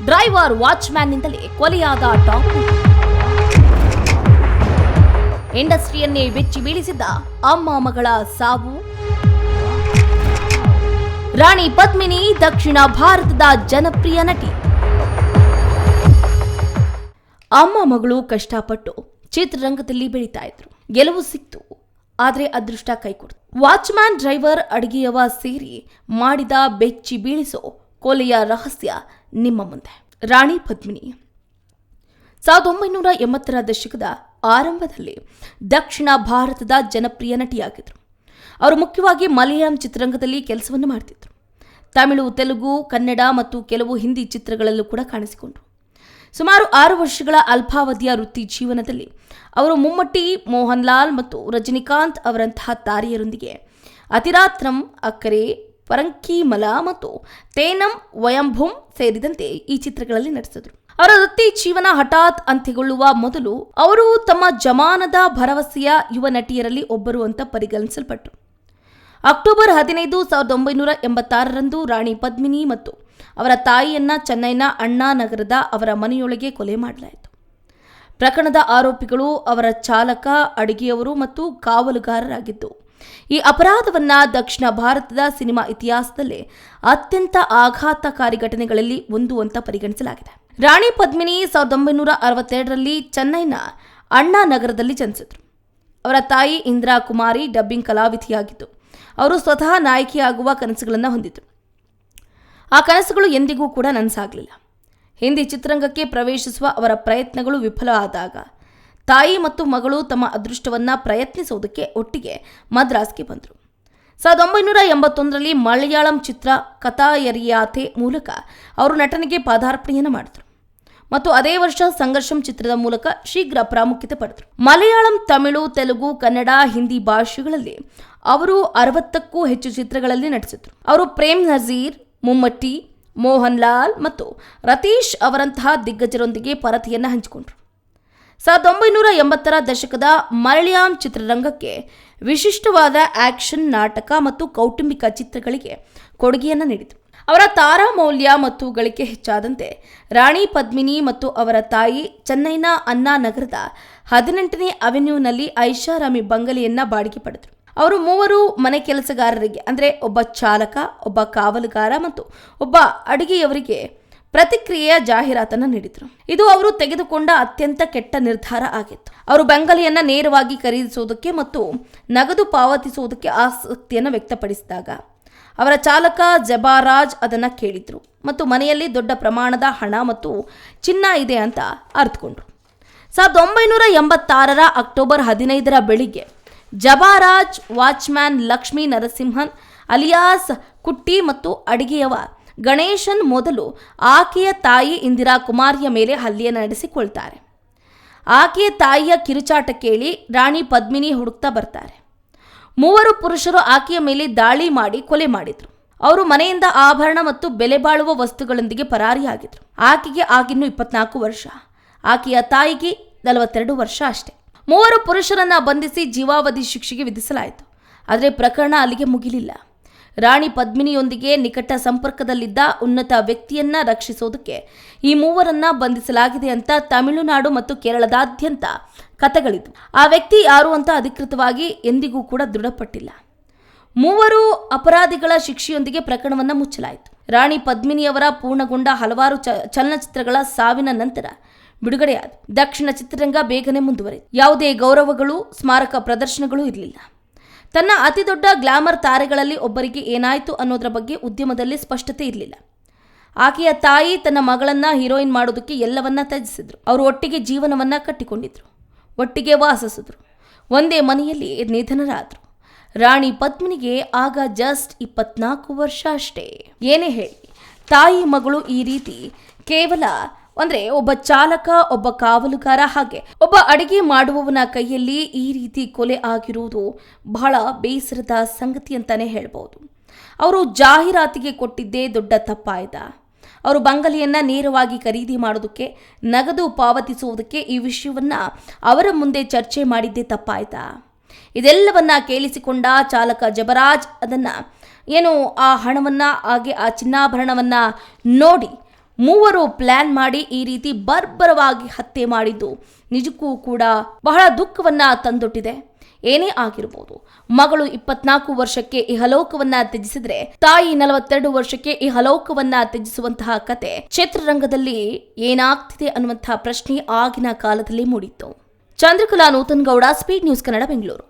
Driver ವಾಚ್ಮ್ಯಾನ್ನಿಂದಲೇ ಕೊಲೆಯಾದ top ಇಂಡಸ್ಟ್ರಿಯನ್ನೇ ಬೆಚ್ಚಿ ಬೀಳಿಸಿದ್ದ ಅಮ್ಮ ಮಗಳ ಸಾವು. ರಾಣಿ ಪದ್ಮಿನಿ ದಕ್ಷಿಣ ಭಾರತದ ಜನಪ್ರಿಯ ನಟಿ. ಅಮ್ಮ ಮಗಳು ಕಷ್ಟಪಟ್ಟು ಚಿತ್ರರಂಗದಲ್ಲಿ ಬೆಳೀತಾ ಇದ್ರು. ಗೆಲುವು ಸಿಕ್ತು, ಆದ್ರೆ ಅದೃಷ್ಟ ಕೈಕೊಡ್ತು. ವಾಚ್ಮ್ಯಾನ್, ಡ್ರೈವರ್, ಅಡಿಗೆಯವ ಸೇರಿ ಮಾಡಿದ ಬೆಚ್ಚಿ ಬೀಳಿಸೋ ಕೊಲೆಯ ರಹಸ್ಯ ನಿಮ್ಮ ಮುಂದೆ. ರಾಣಿ ಪದ್ಮಿನಿ 1980ರ ದಶಕದ ಆರಂಭದಲ್ಲಿ ದಕ್ಷಿಣ ಭಾರತದ ಜನಪ್ರಿಯ ನಟಿಯಾಗಿದ್ರು. ಅವರು ಮುಖ್ಯವಾಗಿ ಮಲಯಾಳಂ ಚಿತ್ರರಂಗದಲ್ಲಿ ಕೆಲಸವನ್ನು ಮಾಡ್ತಿದ್ರು. ತಮಿಳು, ತೆಲುಗು, ಕನ್ನಡ ಮತ್ತು ಕೆಲವು ಹಿಂದಿ ಚಿತ್ರಗಳಲ್ಲೂ ಕೂಡ ಕಾಣಿಸಿಕೊಂಡ್ರು. ಸುಮಾರು 6 ವರ್ಷಗಳ ಅಲ್ಪಾವಧಿಯ ವೃತ್ತಿ ಜೀವನದಲ್ಲಿ ಅವರು ಮುಮ್ಮಟ್ಟಿ, ಮೋಹನ್ ಲಾಲ್ ಮತ್ತು ರಜನಿಕಾಂತ್ ಅವರಂತಹ ತಾರೆಯರೊಂದಿಗೆ ಅತಿರಾತ್ರಂ, ಅಕ್ಕರೆ, ಪರಂಕೀಮಲ ಮತ್ತು ತೇನಂ ವಯಂಭುಂ ಸೇರಿದಂತೆ ಈ ಚಿತ್ರಗಳಲ್ಲಿ ನಟಿಸಿದರು. ಅವರ ವೃತ್ತಿ ಜೀವನ ಹಠಾತ್ ಅಂತ್ಯಗೊಳ್ಳುವ ಮೊದಲು ಅವರು ತಮ್ಮ ಜಮಾನದ ಭರವಸೆಯ ಯುವ ನಟಿಯರಲ್ಲಿ ಒಬ್ಬರು ಅಂತ ಪರಿಗಣಿಸಲ್ಪಟ್ಟರು. ಅಕ್ಟೋಬರ್ 15, 1986ರಂದು ರಾಣಿ ಪದ್ಮಿನಿ ಮತ್ತು ಅವರ ತಾಯಿಯನ್ನ ಚೆನ್ನೈನ ಅಣ್ಣಾ ನಗರದ ಅವರ ಮನೆಯೊಳಗೆ ಕೊಲೆ ಮಾಡಲಾಯಿತು. ಪ್ರಕರಣದ ಆರೋಪಿಗಳು ಅವರ ಚಾಲಕ, ಅಡಿಗೆಯವರು ಮತ್ತು ಕಾವಲುಗಾರರಾಗಿದ್ದು, ಈ ಅಪರಾಧವನ್ನ ದಕ್ಷಿಣ ಭಾರತದ ಸಿನಿಮಾ ಇತಿಹಾಸದಲ್ಲೇ ಅತ್ಯಂತ ಆಘಾತಕಾರಿ ಘಟನೆಗಳಲ್ಲಿ ಒಂದು ಅಂತ ಪರಿಗಣಿಸಲಾಗಿದೆ. ರಾಣಿ ಪದ್ಮಿನಿ 1962ರಲ್ಲಿ ಚೆನ್ನೈನ ಅಣ್ಣಾ ನಗರದಲ್ಲಿ ಜನಿಸಿದ್ರು. ಅವರ ತಾಯಿ ಇಂದಿರಾ ಕುಮಾರಿ ಡಬ್ಬಿಂಗ್ ಕಲಾವಿದೆಯಾಗಿದ್ದು, ಅವರು ಸ್ವತಃ ನಾಯಕಿಯಾಗುವ ಕನಸುಗಳನ್ನು ಹೊಂದಿದ್ರು. ಆ ಕನಸುಗಳು ಎಂದಿಗೂ ಕೂಡ ನನಸಾಗಲಿಲ್ಲ. ಹಿಂದಿ ಚಿತ್ರರಂಗಕ್ಕೆ ಪ್ರವೇಶಿಸುವ ಅವರ ಪ್ರಯತ್ನಗಳು ವಿಫಲ ಆದಾಗ ತಾಯಿ ಮತ್ತು ಮಗಳು ತಮ್ಮ ಅದೃಷ್ಟವನ್ನ ಪ್ರಯತ್ನಿಸುವುದಕ್ಕೆ ಒಟ್ಟಿಗೆ ಮದ್ರಾಸ್ಗೆ ಬಂದರು. 1981ರಲ್ಲಿ ಮಲಯಾಳಂ ಚಿತ್ರ ಕಥಾಯರಿಯಾಥೆ ಮೂಲಕ ಅವರು ನಟನೆಗೆ ಪಾದಾರ್ಪಣೆಯನ್ನು ಮಾಡಿದರು ಮತ್ತು ಅದೇ ವರ್ಷ ಸಂಘರ್ಷಂ ಚಿತ್ರದ ಮೂಲಕ ಶೀಘ್ರ ಪ್ರಾಮುಖ್ಯತೆ ಪಡೆದರು. ಮಲಯಾಳಂ, ತಮಿಳು, ತೆಲುಗು, ಕನ್ನಡ, ಹಿಂದಿ ಭಾಷೆಗಳಲ್ಲಿ ಅವರು 60ಕ್ಕೂ ಹೆಚ್ಚು ಚಿತ್ರಗಳಲ್ಲಿ ನಟಿಸಿದರು. ಅವರು ಪ್ರೇಮ್ ನಜೀರ್, ಮುಮ್ಮಟ್ಟಿ, ಮೋಹನ್ ಲಾಲ್ ಮತ್ತು ರತೀಶ್ ಅವರಂತಹ ದಿಗ್ಗಜರೊಂದಿಗೆ ಪರತೆಯನ್ನು ಹಂಚಿಕೊಂಡರು. 1980ರ ದಶಕದ ಮಲಯಾಳಂ ಚಿತ್ರರಂಗಕ್ಕೆ ವಿಶಿಷ್ಟವಾದ ಆಕ್ಷನ್, ನಾಟಕ ಮತ್ತು ಕೌಟುಂಬಿಕ ಚಿತ್ರಗಳಿಗೆ ಕೊಡುಗೆಯನ್ನು ನೀಡಿದರು. ಅವರ ತಾರಾ ಮೌಲ್ಯ ಮತ್ತು ಗಳಿಕೆ ಹೆಚ್ಚಾದಂತೆ ರಾಣಿ ಪದ್ಮಿನಿ ಮತ್ತು ಅವರ ತಾಯಿ ಚೆನ್ನೈನ ಅಣ್ಣಾ ನಗರದ 18ನೇ ಅವೆನ್ಯೂನಲ್ಲಿ ಐಷಾರಾಮಿ ಬಂಗಲೆಯನ್ನ ಬಾಡಿಗೆ ಪಡೆದರು. ಅವರು 3 ಮನೆ ಕೆಲಸಗಾರರಿಗೆ, ಅಂದರೆ ಒಬ್ಬ ಚಾಲಕ, ಒಬ್ಬ ಕಾವಲುಗಾರ ಮತ್ತು ಒಬ್ಬ ಅಡಿಗೆಯವರಿಗೆ ಪ್ರತಿಕ್ರಿಯೆಯ ಜಾಹೀರಾತನ್ನು ನೀಡಿದರು. ಇದು ಅವರು ತೆಗೆದುಕೊಂಡ ಅತ್ಯಂತ ಕೆಟ್ಟ ನಿರ್ಧಾರ ಆಗಿತ್ತು. ಅವರು ಬಂಗಲೆಯನ್ನ ನೇರವಾಗಿ ಖರೀದಿಸುವುದಕ್ಕೆ ಮತ್ತು ನಗದು ಪಾವತಿಸುವುದಕ್ಕೆ ಆಸಕ್ತಿಯನ್ನು ವ್ಯಕ್ತಪಡಿಸಿದಾಗ ಅವರ ಚಾಲಕ ಜಬಾರಾಜ್ ಅದನ್ನು ಕೇಳಿದ್ರು ಮತ್ತು ಮನೆಯಲ್ಲಿ ದೊಡ್ಡ ಪ್ರಮಾಣದ ಹಣ ಮತ್ತು ಚಿನ್ನ ಇದೆ ಅಂತ ಅರ್ಥಕೊಂಡ್ರು. 1986ರ ಅಕ್ಟೋಬರ್ 15ರ ಬೆಳಿಗ್ಗೆ ಜಬಾರಾಜ್ ವಾಚ್ಮ್ಯಾನ್ ಲಕ್ಷ್ಮೀ ನರಸಿಂಹನ್ ಅಲಿಯಾಸ್ ಕುಟ್ಟಿ ಮತ್ತು ಅಡಿಗೆಯವ ಗಣೇಶನ್ ಮೊದಲು ಆಕೆಯ ತಾಯಿ ಇಂದಿರಾ ಕುಮಾರಿಯ ಮೇಲೆ ಹಲ್ಲೆಯನ್ನು ನಡೆಸಿಕೊಳ್ತಾರೆ. ಆಕೆಯ ತಾಯಿಯ ಕಿರುಚಾಟ ಕೇಳಿ ರಾಣಿ ಪದ್ಮಿನಿ ಹುಡುಕ್ತಾ ಬರ್ತಾರೆ. 3 ಪುರುಷರು ಆಕೆಯ ಮೇಲೆ ದಾಳಿ ಮಾಡಿ ಕೊಲೆ ಮಾಡಿದ್ರು. ಅವರು ಮನೆಯಿಂದ ಆಭರಣ ಮತ್ತು ಬೆಲೆ ಬಾಳುವ ವಸ್ತುಗಳೊಂದಿಗೆ ಪರಾರಿಯಾಗಿದ್ರು. ಆಕೆಗೆ ಆಗಿನ್ನೂ 24 ವರ್ಷ, ಆಕೆಯ ತಾಯಿಗೆ 42 ವರ್ಷ ಅಷ್ಟೇ. 3 ಪುರುಷರನ್ನ ಬಂಧಿಸಿ ಜೀವಾವಧಿ ಶಿಕ್ಷೆಗೆ ವಿಧಿಸಲಾಯಿತು. ಆದರೆ ಪ್ರಕರಣ ಅಲ್ಲಿಗೆ ಮುಗಿಲಿಲ್ಲ. ರಾಣಿ ಪದ್ಮಿನಿಯೊಂದಿಗೆ ನಿಕಟ ಸಂಪರ್ಕದಲ್ಲಿದ್ದ ಉನ್ನತ ವ್ಯಕ್ತಿಯನ್ನ ರಕ್ಷಿಸೋದಕ್ಕೆ ಈ 3ರನ್ನ ಬಂಧಿಸಲಾಗಿದೆ ಅಂತ ತಮಿಳುನಾಡು ಮತ್ತು ಕೇರಳದಾದ್ಯಂತ ಕಥೆಗಳಿದ್ವು. ಆ ವ್ಯಕ್ತಿ ಯಾರು ಅಂತ ಅಧಿಕೃತವಾಗಿ ಎಂದಿಗೂ ಕೂಡ ದೃಢಪಟ್ಟಿಲ್ಲ. 3 ಅಪರಾಧಿಗಳ ಶಿಕ್ಷೆಯೊಂದಿಗೆ ಪ್ರಕರಣವನ್ನ ಮುಚ್ಚಲಾಯಿತು. ರಾಣಿ ಪದ್ಮಿನಿಯವರ ಪೂರ್ಣಗೊಂಡ ಹಲವಾರು ಚಲನಚಿತ್ರಗಳ ಸಾವಿನ ನಂತರ ಬಿಡುಗಡೆಯಾದ ದಕ್ಷಿಣ ಚಿತ್ರರಂಗ ಬೇಗನೆ ಮುಂದುವರೆಯಿತು. ಯಾವುದೇ ಗೌರವಗಳು, ಸ್ಮಾರಕ ಪ್ರದರ್ಶನಗಳು ಇರಲಿಲ್ಲ. ತನ್ನ ಅತಿದೊಡ್ಡ ಗ್ಲಾಮರ್ ತಾರೆಗಳಲ್ಲಿ ಒಬ್ಬರಿಗೆ ಏನಾಯಿತು ಅನ್ನೋದ್ರ ಬಗ್ಗೆ ಉದ್ಯಮದಲ್ಲಿ ಸ್ಪಷ್ಟತೆ ಇರಲಿಲ್ಲ. ಆಕೆಯ ತಾಯಿ ತನ್ನ ಮಗಳನ್ನ ಹೀರೋಯಿನ್ ಮಾಡೋದಕ್ಕೆ ಎಲ್ಲವನ್ನ ತ್ಯಜಿಸಿದ್ರು. ಅವರು ಒಟ್ಟಿಗೆ ಜೀವನವನ್ನ ಕಟ್ಟಿಕೊಂಡಿದ್ರು, ಒಟ್ಟಿಗೆ ವಾಸಿಸಿದ್ರು, ಒಂದೇ ಮನೆಯಲ್ಲಿ ನಿಧನರಾದ್ರು. ರಾಣಿ ಪದ್ಮಿನಿಗೆ ಆಗ ಜಸ್ಟ್ 24 ವರ್ಷ ಅಷ್ಟೇ. ಏನೇ ಹೇಳಿ, ತಾಯಿ ಮಗಳು ಈ ರೀತಿ ಕೇವಲ ಒಬ್ಬ ಚಾಲಕ, ಒಬ್ಬ ಕಾವಲುಗಾರ, ಹಾಗೆ ಒಬ್ಬ ಅಡಿಗೆ ಮಾಡುವವನ ಕೈಯಲ್ಲಿ ಈ ರೀತಿ ಕೊಲೆ ಆಗಿರುವುದು ಬಹಳ ಬೇಸರದ ಸಂಗತಿ ಅಂತಾನೆ ಹೇಳ್ಬೋದು. ಅವರು ಜಾಹೀರಾತಿಗೆ ಕೊಟ್ಟಿದ್ದೇ ದೊಡ್ಡ ತಪ್ಪಾಯ್ತಾ? ಅವರು ಬಂಗಲೆಯನ್ನ ನೇರವಾಗಿ ಖರೀದಿ ಮಾಡೋದಕ್ಕೆ, ನಗದು ಪಾವತಿಸುವುದಕ್ಕೆ ಈ ವಿಷಯವನ್ನ ಅವರ ಮುಂದೆ ಚರ್ಚೆ ಮಾಡಿದ್ದೇ ತಪ್ಪಾಯ್ತಾ? ಇದೆಲ್ಲವನ್ನ ಕೇಳಿಸಿಕೊಂಡ ಚಾಲಕ ಜಬರಾಜ್ ಅದನ್ನ ಆ ಹಣವನ್ನ, ಹಾಗೆ ಆ ಚಿನ್ನಾಭರಣವನ್ನ ನೋಡಿ ಮೂವರು ಪ್ಲಾನ್ ಮಾಡಿ ಈ ರೀತಿ ಬರ್ಬರವಾಗಿ ಹತ್ಯೆ ಮಾಡಿದ್ದು ನಿಜಕ್ಕೂ ಕೂಡ ಬಹಳ ದುಃಖವನ್ನ ತಂದೊಡ್ಡಿದೆ. ಏನೇ ಆಗಿರಬಹುದು, ಮಗಳು 24 ವರ್ಷಕ್ಕೆ ಇಹಲೋಕವನ್ನ ತ್ಯಜಿಸಿದ್ರೆ ತಾಯಿ 42 ವರ್ಷಕ್ಕೆ ಇಹಲೋಕವನ್ನ ತ್ಯಜಿಸುವಂತಹ ಕತೆ ಚಿತ್ರರಂಗದಲ್ಲಿ ಏನಾಗ್ತಿದೆ ಅನ್ನುವಂತಹ ಪ್ರಶ್ನೆ ಆಗಿನ ಕಾಲದಲ್ಲಿ ಮೂಡಿತ್ತು. Chandrakala Nutanagowda, speed news Kannada, Bengaluru.